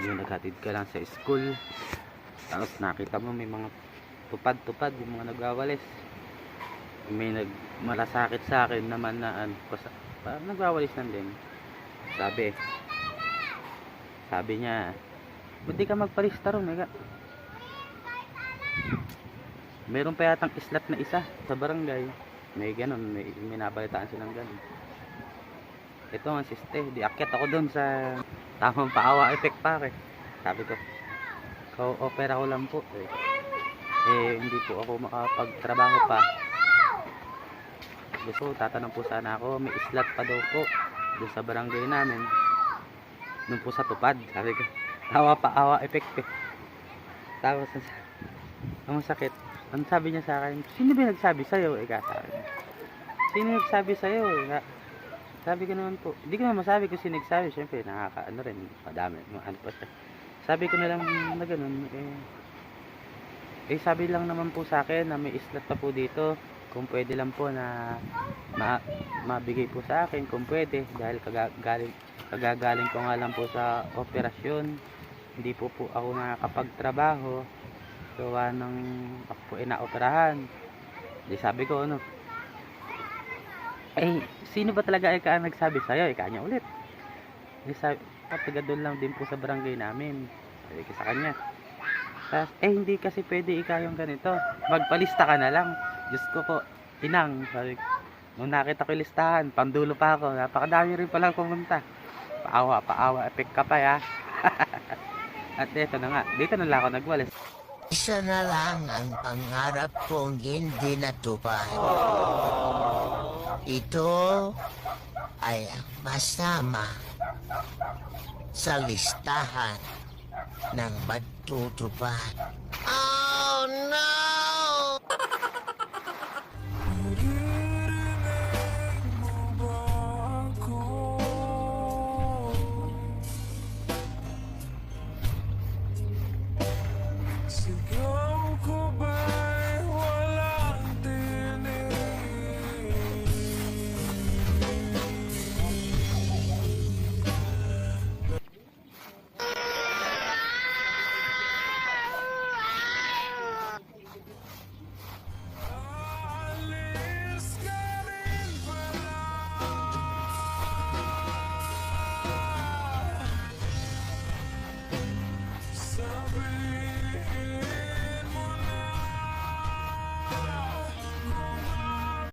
yung naghatid ka lang sa school, tapos nakita mo may mga tupad-tupad, yung mga nagwawalis. May malasakit sa akin naman na parang nagwawalis lang din. Sabi niya, buti ka magparista ron, meron pa yatang islat na isa sa barangay. May ganun, may nabalitaan silang ganun. Ito ang siste, di akyat ako doon sa tamang paawa effect pare. Sabi ko, opera ko lang po hindi po ako makapagtrabaho pa. Gusto, tatanong po sana ako, may islat pa daw po doon sa barangay namin, doon po sa tupad. Sabi ko, awa effect tapos ang sakit. Ang sabi niya sa akin, sino ba nagsabi sa'yo? Sino nagsabi sa'yo? Sabi ko naman po, hindi ko naman masabi kung sino nagsabi. Siyempre, nakakaano rin, madami, ano pa siya. Sabi ko na lang na ganun, sabi lang naman po sa akin na may islat pa po dito. Kung pwede lang po na mabigay po sa akin, kung pwede. Dahil kagagaling ko nga lang po sa operasyon. Hindi po ako nakakapagtrabaho. Gawa ng ako po inaoperahan. Di sabi ko, sino ba talaga ang nagsabi sa'yo? Ika niya ulit. Sabi, taga doon lang din po sa barangay namin. Sabi ko sa kanya. Tapos, hindi kasi pwede yung ganito. Magpalista ka na lang. Diyos ko po, inang. Sabi ko, nung nakita ko yung listahan, pandulo pa ako. Napakadami rin palang pumunta. Paawa, effect ka pa ya. At eto na nga, dito na lang ako nagwalis. Isa na lang ang pangarap kong hindi natupad. Ito ay masama sa listahan ng magtutupad.